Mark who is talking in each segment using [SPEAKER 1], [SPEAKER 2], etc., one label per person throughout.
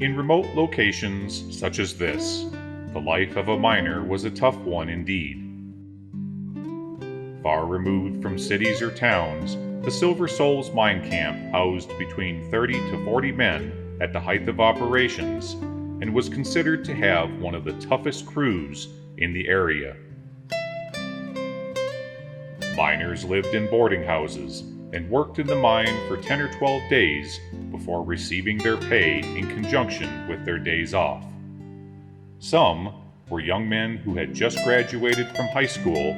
[SPEAKER 1] In remote locations such as this, the life of a miner was a tough one indeed. Far removed from cities or towns, the Silver Souls mine camp housed between 30 to 40 men at the height of operations and was considered to have one of the toughest crews in the area. Miners lived in boarding houses and worked in the mine for 10 or 12 days before receiving their pay in conjunction with their days off. Some were young men who had just graduated from high school,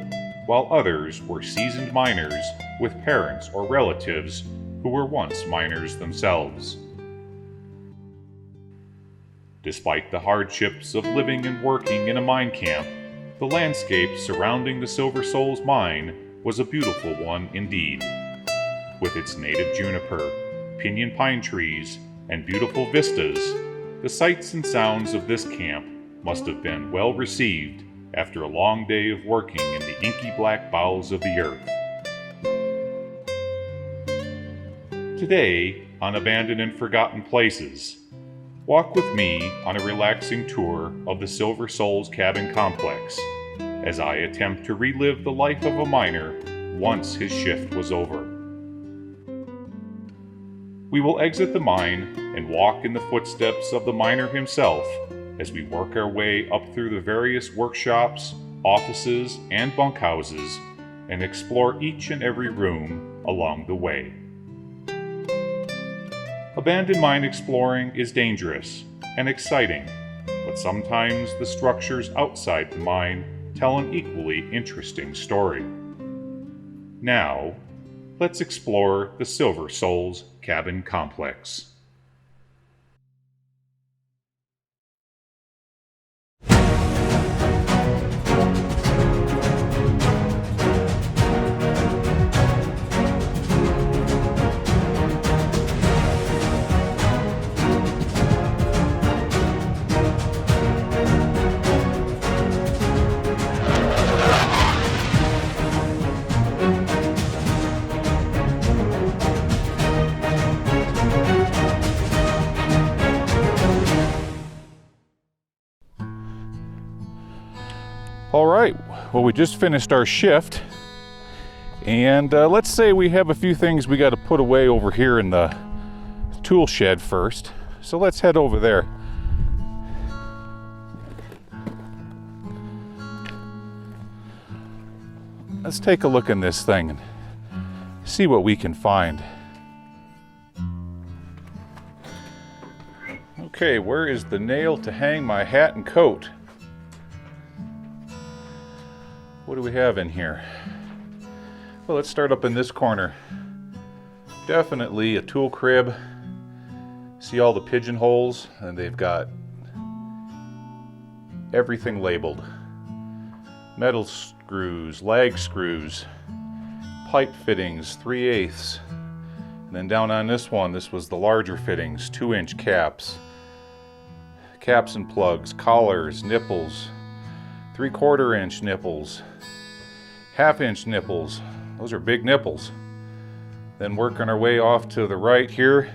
[SPEAKER 1] while others were seasoned miners with parents or relatives who were once miners themselves. Despite the hardships of living and working in a mine camp, the landscape surrounding the Silver Souls mine was a beautiful one indeed. With its native juniper, pinyon pine trees, and beautiful vistas, the sights and sounds of this camp must have been well received after a long day of working in the inky black bowels of the earth. Today, on Abandoned and Forgotten Places, walk with me on a relaxing tour of the Silver Souls cabin complex as I attempt to relive the life of a miner once his shift was over. We will exit the mine and walk in the footsteps of the miner himself as we work our way up through the various workshops, offices, and bunkhouses and explore each and every room along the way. Abandoned mine exploring is dangerous and exciting, but sometimes the structures outside the mine tell an equally interesting story. Now, let's explore the Silver Souls cabin complex. All right, well, we just finished our shift, and let's say we have a few things we got to put away over here in the tool shed first. So let's head over there. Let's take a look in this thing and see what we can find. Okay, where is the nail to hang my hat and coat? What do we have in here? Well, let's start up in this corner. Definitely a tool crib. See all the pigeonholes, and they've got everything labeled. Metal screws, lag screws, pipe fittings, 3/8. And then down on this one, this was the larger fittings, 2-inch caps. Caps and plugs, collars, nipples, 3/4 inch nipples, 1/2 inch nipples. Those are big nipples. Then working our way off to the right here,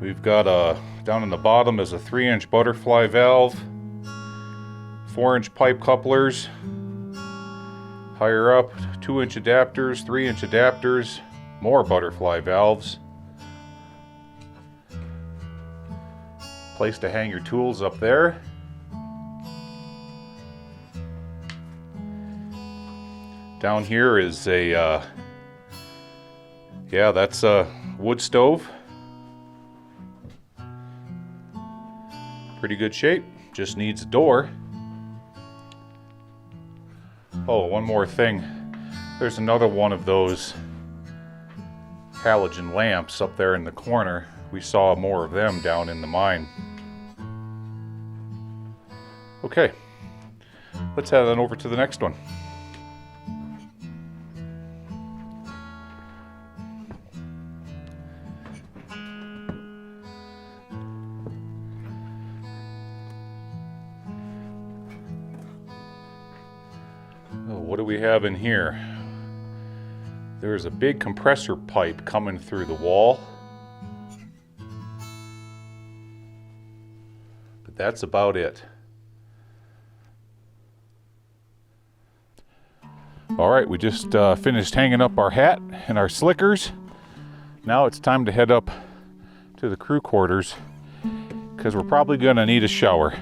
[SPEAKER 1] we've got down in the bottom is a 3-inch butterfly valve, 4-inch pipe couplers. Higher up, 2-inch adapters, 3-inch adapters, more butterfly valves. Place to hang your tools up there. Down here is a, that's a wood stove. Pretty good shape, just needs a door. Oh, one more thing. There's another one of those halogen lamps up there in the corner. We saw more of them down in the mine. Okay, let's head on over to the next one. What do we have in here? There's a big compressor pipe coming through the wall. that's about it. All right, we just finished hanging up our hat and our slickers. Now it's time to head up to the crew quarters because we're probably gonna need a shower.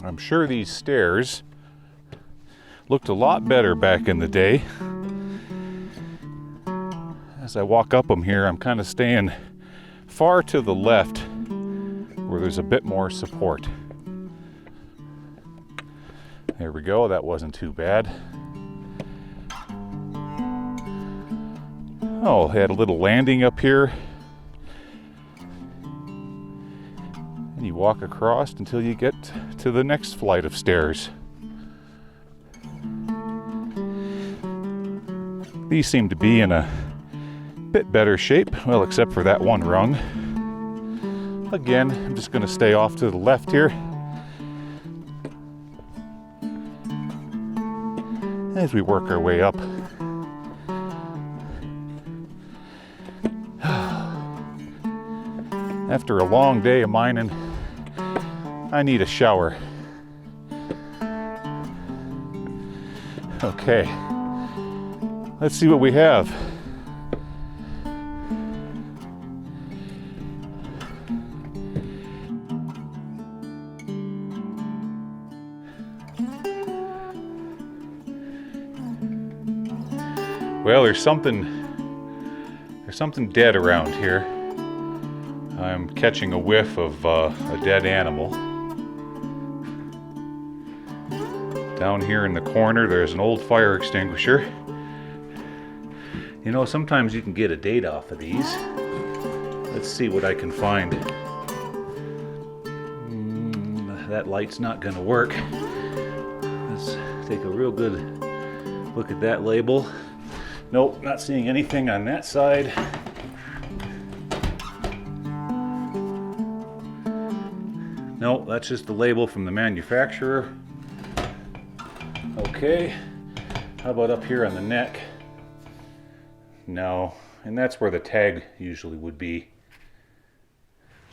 [SPEAKER 1] I'm sure these stairs looked a lot better back in the day. As I walk up them here, I'm kind of staying far to the left where there's a bit more support. There we go, that wasn't too bad. Oh, had a little landing up here. And you walk across until you get to the next flight of stairs. These seem to be in a bit better shape, well, except for that one rung. Again, I'm just going to stay off to the left here as we work our way up. After a long day of mining, I need a shower. Okay, let's see what we have. Well, there's something dead around here. I'm catching a whiff of a dead animal. Down here in the corner, there's an old fire extinguisher. You know, sometimes you can get a date off of these. Let's see what I can find. That light's not going to work. Let's take a real good look at that label. Nope, not seeing anything on that side. Nope, that's just the label from the manufacturer. Okay, how about up here on the neck? No, and that's where the tag usually would be.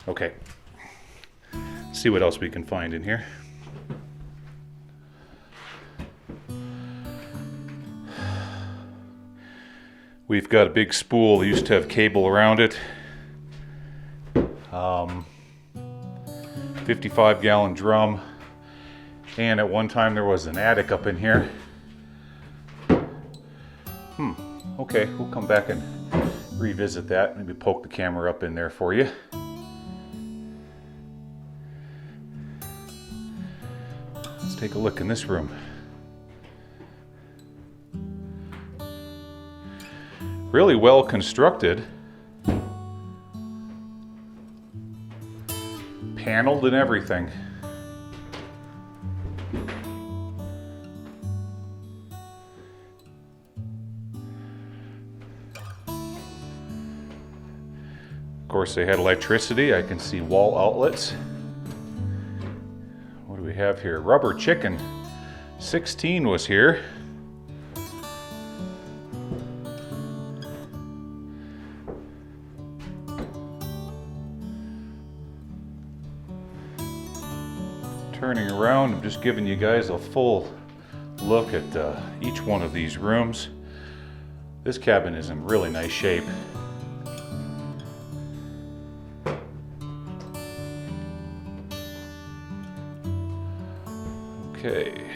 [SPEAKER 1] Okay, let's see what else we can find in here. We've got a big spool. They used to have cable around it. 55-gallon drum. And at one time there was an attic up in here. Okay, we'll come back and revisit that. Maybe poke the camera up in there for you. Let's take a look in this room. Really well constructed. Paneled and everything. Of course, they had electricity. I can see wall outlets. What do we have here? Rubber chicken. 16 was here. Turning around, I'm just giving you guys a full look at each one of these rooms. This cabin is in really nice shape. Okay.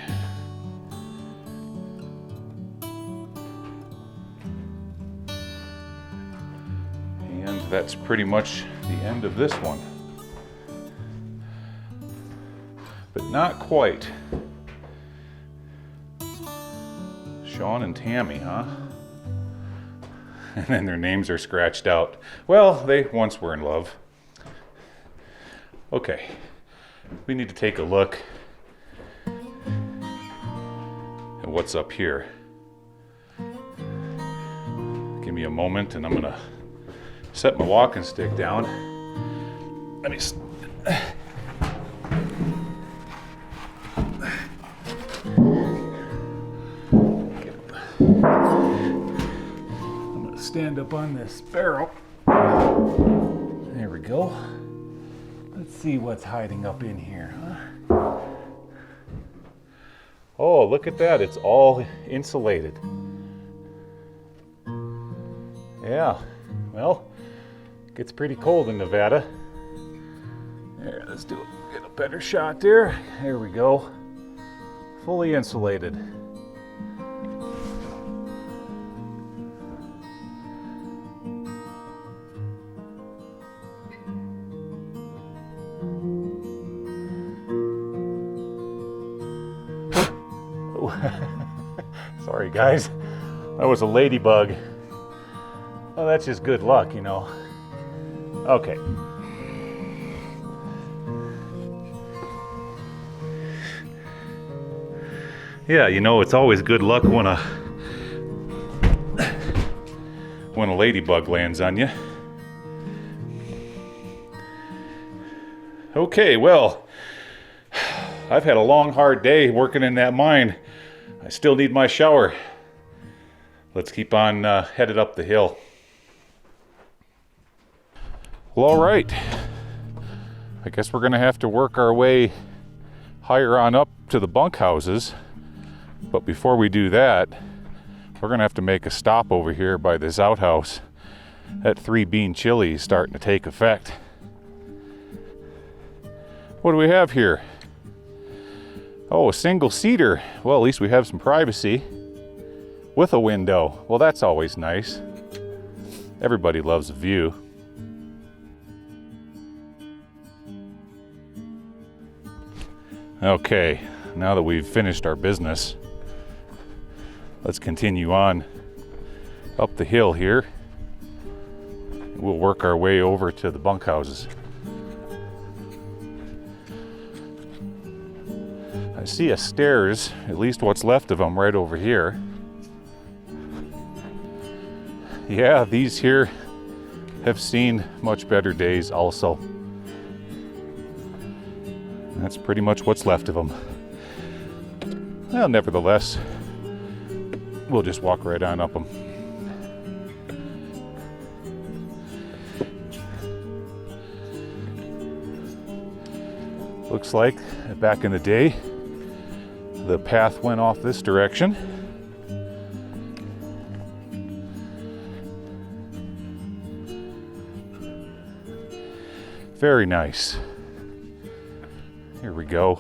[SPEAKER 1] And that's pretty much the end of this one. But not quite. Sean and Tammy, huh? And then their names are scratched out. Well, they once were in love. Okay, we need to take a look at what's up here. Give me a moment and I'm gonna set my walking stick down. Let me stand up on this barrel. There we go. Let's see what's hiding up in here, huh? Oh, look at that. It's all insulated. Yeah, well, it gets pretty cold in Nevada. There, let's get a better shot there. There we go. Fully insulated. Sorry guys, that was a ladybug. Well, that's just good luck, you know. Okay. Yeah, you know, it's always good luck when a ladybug lands on you. Okay, well, I've had a long, hard day working in that mine. I still need my shower. Let's keep on headed up the hill. Well, all right. I guess we're gonna have to work our way higher on up to the bunkhouses. But before we do that, we're gonna have to make a stop over here by this outhouse. That 3-bean chili is starting to take effect. What do we have here? Oh, a single seater. Well, at least we have some privacy with a window. Well, that's always nice. Everybody loves a view. Okay, now that we've finished our business, let's continue on up the hill here. We'll work our way over to the bunkhouses. I see a stairs, at least what's left of them, right over here. Yeah, these here have seen much better days also. That's pretty much what's left of them. Well, nevertheless, we'll just walk right on up them. Looks like back in the day, the path went off this direction. Very nice. Here we go.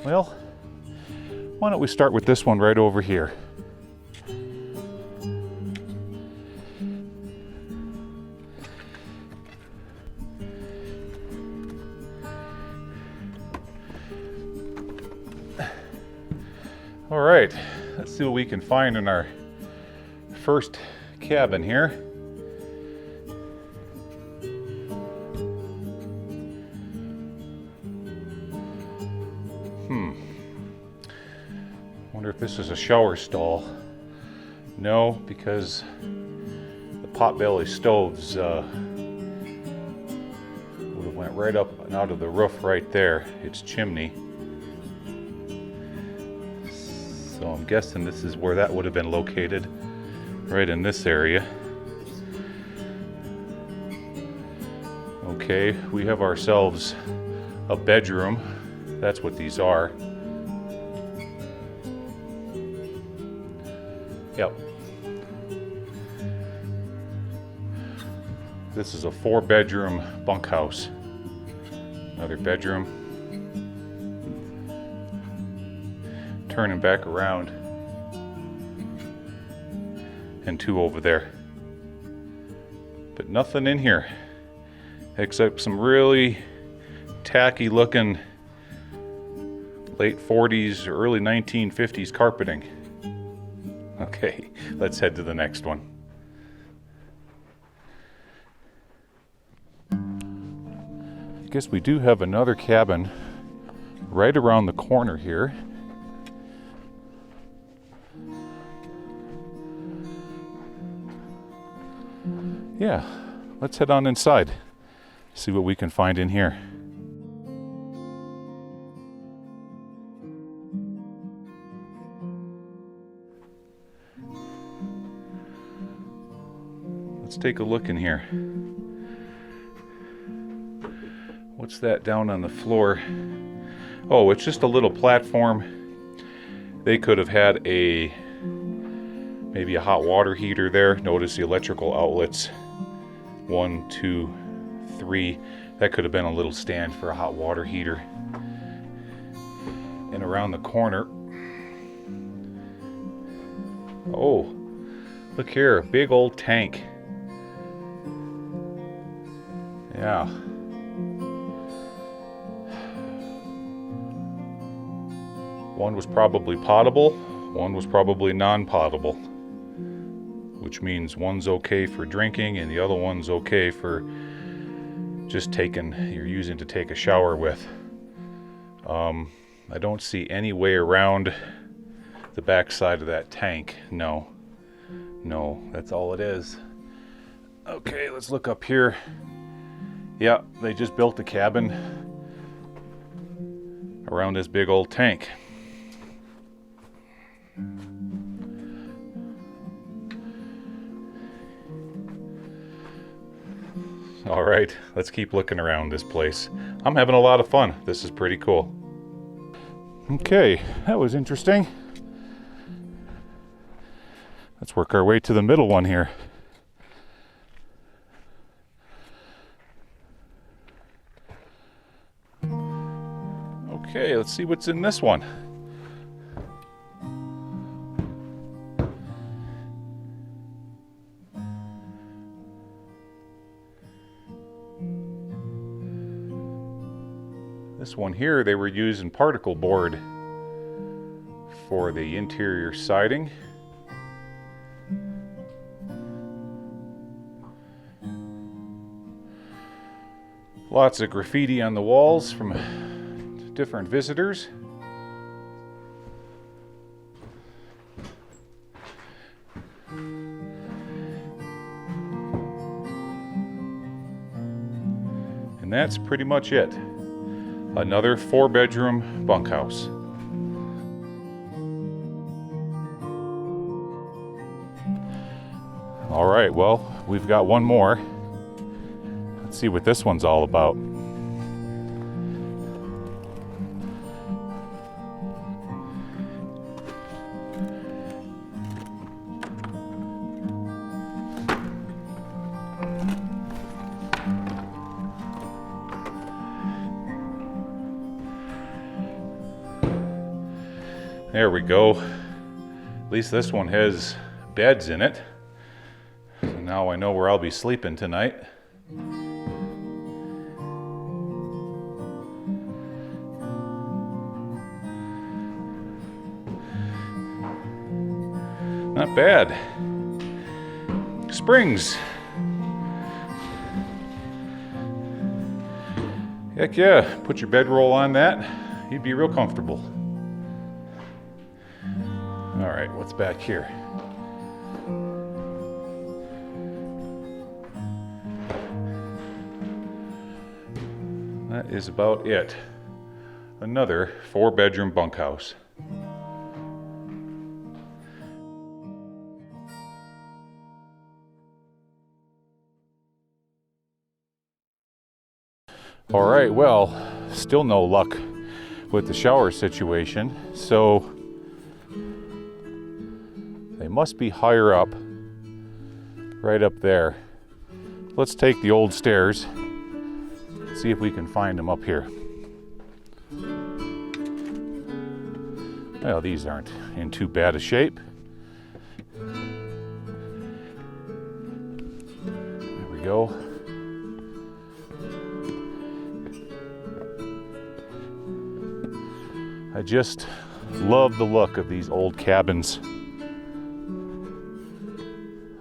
[SPEAKER 1] Well, why don't we start with this one right over here? All right, let's see what we can find in our first cabin here. Wonder if this is a shower stall. No, because the potbelly stoves would have went right up and out of the roof right there, its chimney. So I'm guessing this is where that would have been located, right in this area. Okay, we have ourselves a bedroom. That's what these are. Yep. This is a 4-bedroom bunkhouse. Another bedroom. Turning back around. And 2 over there. But nothing in here except some really tacky looking late 40s or early 1950s carpeting. Okay, let's head to the next one. I guess we do have another cabin right around the corner here. Yeah, let's head on inside, see what we can find in here. Let's take a look in here. What's that down on the floor? Oh, it's just a little platform. They could have had maybe a hot water heater there. Notice the electrical outlets. 1, 2, 3. That could have been a little stand for a hot water heater. And around the corner, oh, look here, big old tank. Yeah. One was probably potable, one was probably non-potable, which means one's okay for drinking and the other one's okay for just you're using to take a shower with. I don't see any way around the back side of that tank. No, that's all it is. Okay, let's look up here. Yeah, they just built a cabin around this big old tank. All right, let's keep looking around this place. I'm having a lot of fun. This is pretty cool. Okay, that was interesting. Let's work our way to the middle one here. Okay, let's see what's in this one. This one here, they were using particle board for the interior siding. Lots of graffiti on the walls from different visitors. And that's pretty much it. Another 4-bedroom bunkhouse. All right, well, we've got one more. Let's see what this one's all about. There we go. At least this one has beds in it. So now I know where I'll be sleeping tonight. Not bad. Springs. Heck yeah, put your bedroll on that. You'd be real comfortable. All right, what's back here? That is about it. Another 4-bedroom bunkhouse. All right, well, still no luck with the shower situation, so they must be higher up, right up there. Let's take the old stairs, see if we can find them up here. Well, these aren't in too bad a shape. There we go. I just love the look of these old cabins.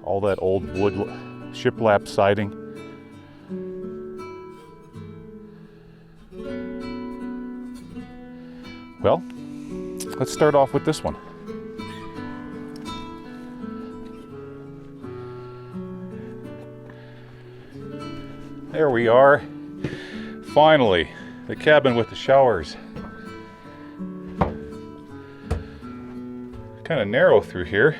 [SPEAKER 1] All that old wood shiplap siding. Well, let's start off with this one. There we are. Finally, the cabin with the showers. Kind of narrow through here.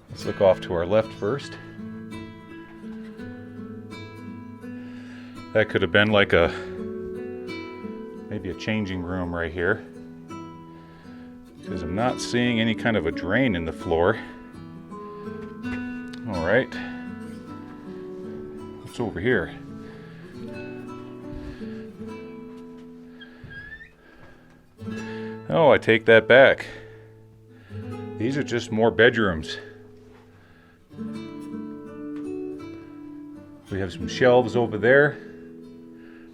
[SPEAKER 1] Let's look off to our left first. That could have been like maybe a changing room right here, because I'm not seeing any kind of a drain in the floor. All right, what's over here? Oh, I take that back. These are just more bedrooms. We have some shelves over there.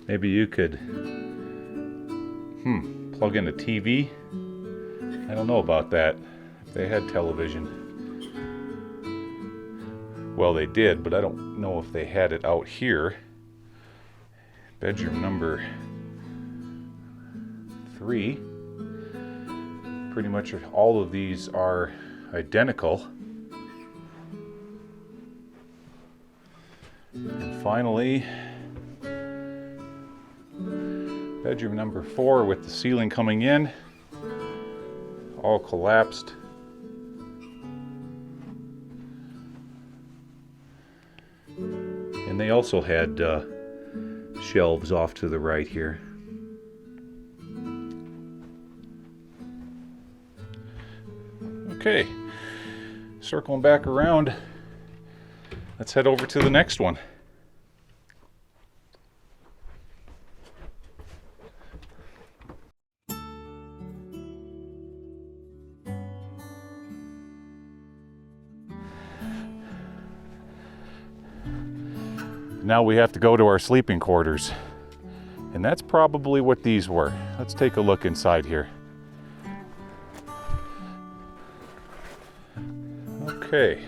[SPEAKER 1] Maybe you could plug in a TV. I don't know about that. If they had television. Well, they did, but I don't know if they had it out here. Bedroom number 3. Pretty much all of these are identical. And finally, bedroom number 4 with the ceiling coming in, all collapsed. And they also had shelves off to the right here. Okay, circling back around, let's head over to the next one. Now we have to go to our sleeping quarters, and that's probably what these were. Let's take a look inside here. Okay,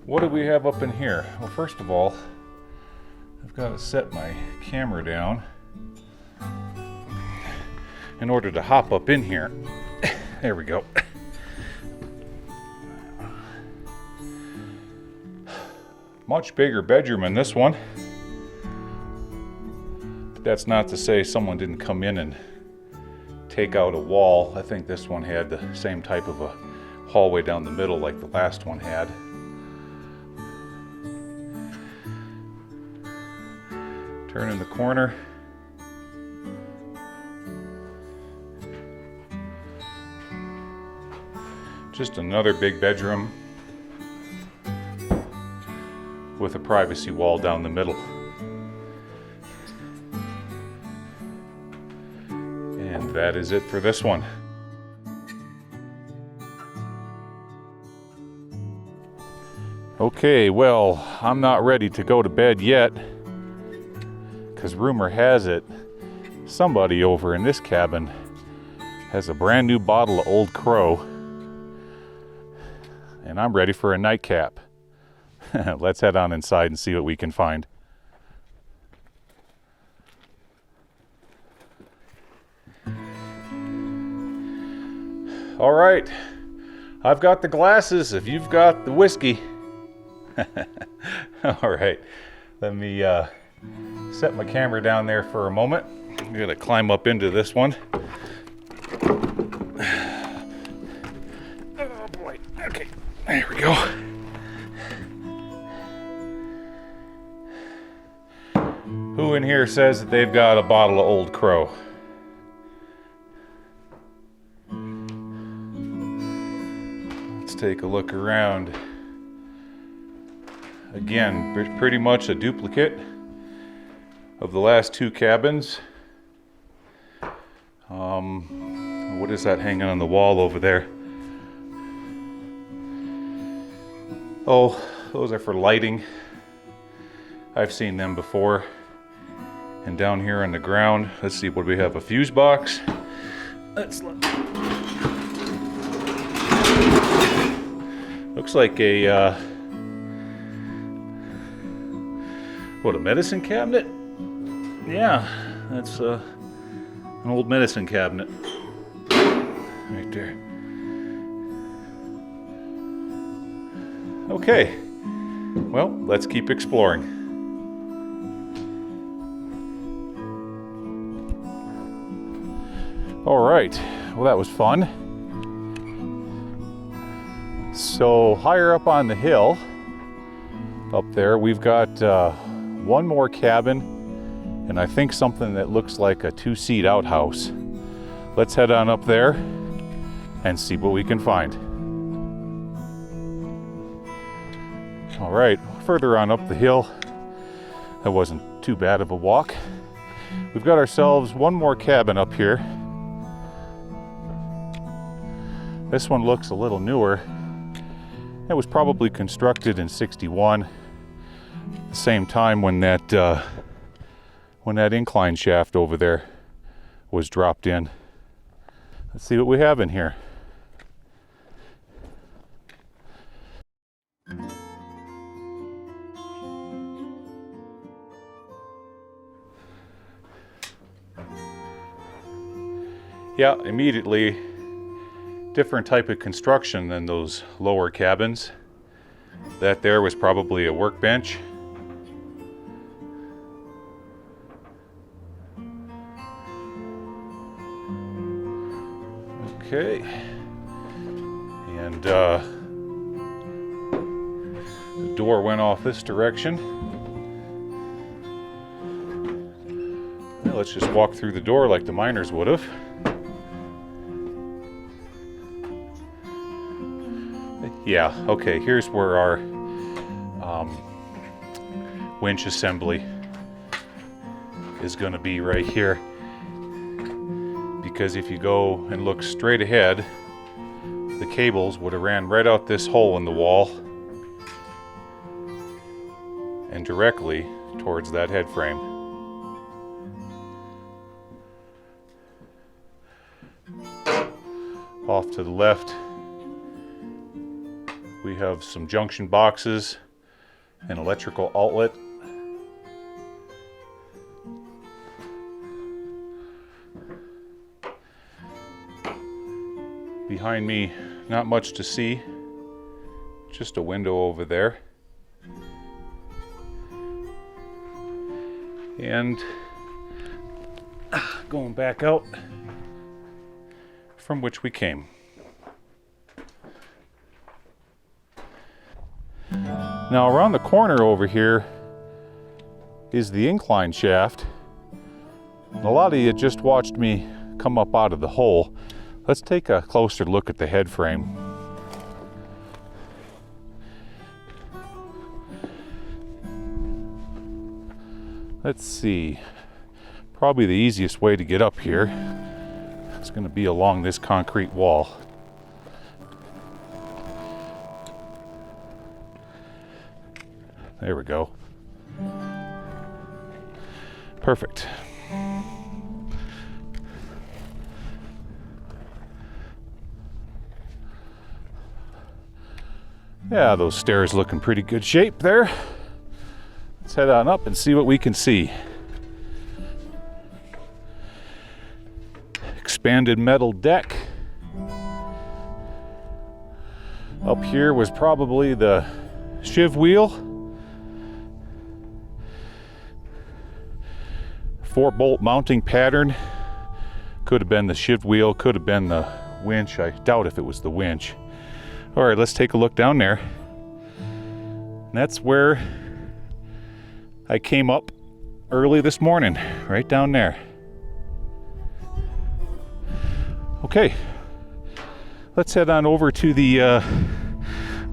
[SPEAKER 1] what do we have up in here? Well, first of all, I've got to set my camera down in order to hop up in here. There we go. Much bigger bedroom in this one. But that's not to say someone didn't come in and take out a wall. I think this one had the same type of a hallway down the middle like the last one had. Turn in the corner. Just another big bedroom with a privacy wall down the middle. And that is it for this one. Okay, well, I'm not ready to go to bed yet, because rumor has it somebody over in this cabin has a brand new bottle of Old Crow, and I'm ready for a nightcap. Let's head on inside and see what we can find. All right, I've got the glasses if you've got the whiskey. All right, let me set my camera down there for a moment. I'm gonna climb up into this one. Oh boy, okay, there we go. Who in here says that they've got a bottle of Old Crow? Let's take a look around. Again, pretty much a duplicate of the last 2 cabins. What is that hanging on the wall over there? Oh, those are for lighting. I've seen them before. And down here on the ground, let's see, what do we have? A fuse box. Let's look. Looks like a what, a medicine cabinet? Yeah, that's an old medicine cabinet right there. Okay, well, let's keep exploring. All right, well, that was fun. So higher up on the hill, up there, we've got one more cabin and I think something that looks like a two-seat outhouse. Let's head on up there and see what we can find. All right, further on up the hill, that wasn't too bad of a walk. We've got ourselves one more cabin up here. This one looks a little newer. It was probably constructed in '61, the same time when that incline shaft over there was dropped in. Let's see what we have in here. Yeah, immediately different type of construction than those lower cabins. That there was probably a workbench. Okay, and the door went off this direction. Well, let's just walk through the door like the miners would have. Yeah, okay, here's where our winch assembly is going to be, right here. Because if you go and look straight ahead, the cables would have ran right out this hole in the wall and directly towards that head frame. Off to the left, we have some junction boxes, an electrical outlet. Behind me, not much to see, just a window over there. And going back out from which we came. Now around the corner over here is the incline shaft. A lot of you just watched me come up out of the hole. Let's take a closer look at the head frame. Let's see, probably the easiest way to get up here is going to be along this concrete wall. There we go. Perfect. Yeah, those stairs look in pretty good shape there. Let's head on up and see what we can see. Expanded metal deck. Up here was probably the shiv wheel. 4-bolt mounting pattern. Could have been the shiv wheel, could have been the winch. I doubt if it was the winch. All right, let's take a look down there. And that's where I came up early this morning, right down there. Okay, let's head on over to the,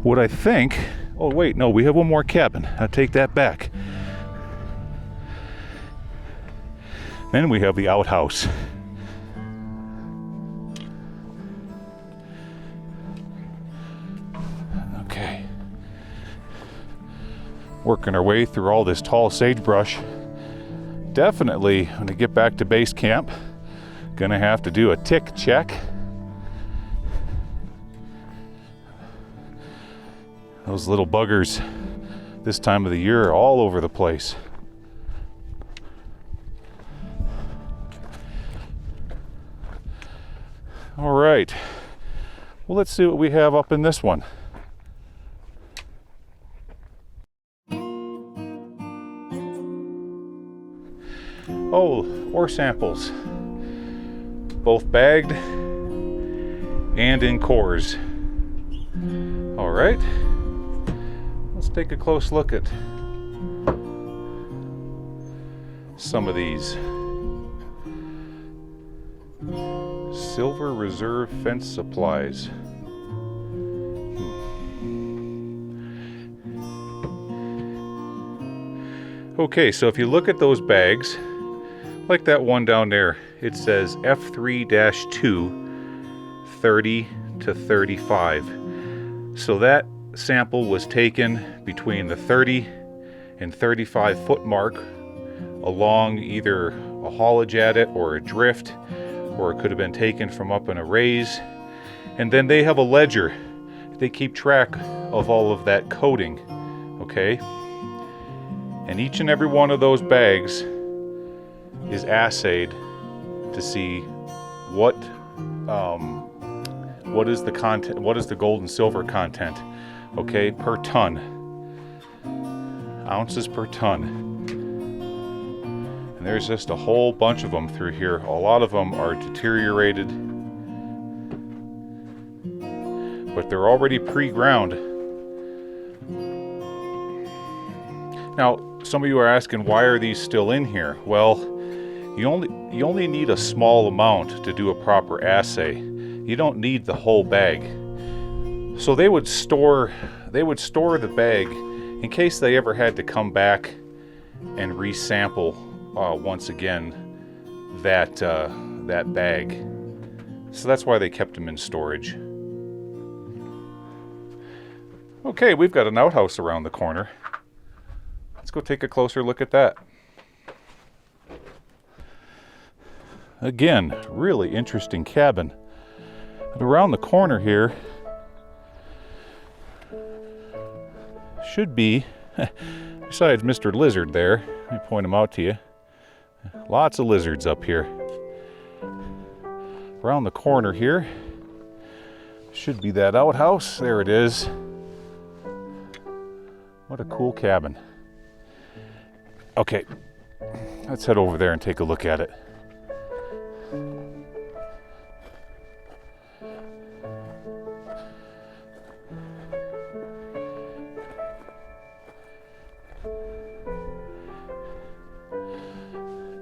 [SPEAKER 1] what I think, oh wait, no, we have one more cabin. I'll take that back. Then we have the outhouse. Okay. Working our way through all this tall sagebrush. Definitely, when I get back to base camp, gonna have to do a tick check. Those little buggers this time of the year are all over the place. All right, well, let's see what we have up in this one. Oh, ore samples, both bagged and in cores. All right, let's take a close look at some of these. Silver Reserve Fence Supplies. Okay, so if you look at those bags, like that one down there, it says F3-2, 30 to 35. So that sample was taken between the 30 and 35 foot mark along either a haulage adit or a drift, or it could have been taken from up in a raise. And then they have a ledger. They keep track of all of that coding, okay? And each and every one of those bags is assayed to see what is the content, what is the gold and silver content, okay, per ton, ounces per ton. And there's just a whole bunch of them through here. A lot of them are deteriorated, but they're already pre-ground. Now, some of you are asking, why are these still in here? Well, you only need a small amount to do a proper assay. You don't need the whole bag. So they would store the bag in case they ever had to come back and resample once again that bag. So that's why they kept them in storage. Okay, we've got an outhouse around the corner. Let's go take a closer look at that. Again, really interesting cabin. And around the corner here should be, besides Mr. Lizard there, let me point him out to you. Lots of lizards up here. Around the corner here should be that outhouse. There it is. What a cool cabin. Okay, let's head over there and take a look at it.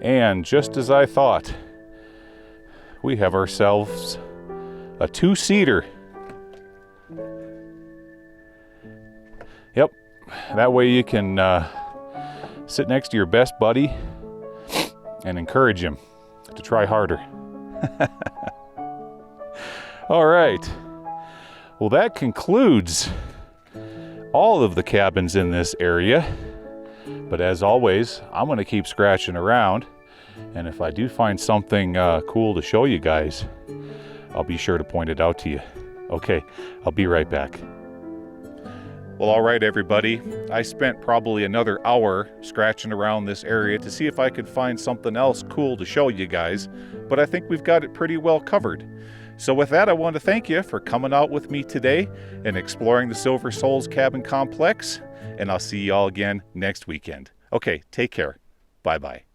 [SPEAKER 1] And just as I thought, we have ourselves a two-seater. Yep, that way you can sit next to your best buddy and encourage him to try harder. All right. Well, that concludes all of the cabins in this area. But as always, I'm going to keep scratching around. And if I do find something cool to show you guys, I'll be sure to point it out to you. Okay, I'll be right back. Well, all right, everybody. I spent probably another hour scratching around this area to see if I could find something else cool to show you guys, but I think we've got it pretty well covered. So with that, I want to thank you for coming out with me today and exploring the Silver Souls Cabin Complex, and I'll see you all again next weekend. Okay, take care. Bye-bye.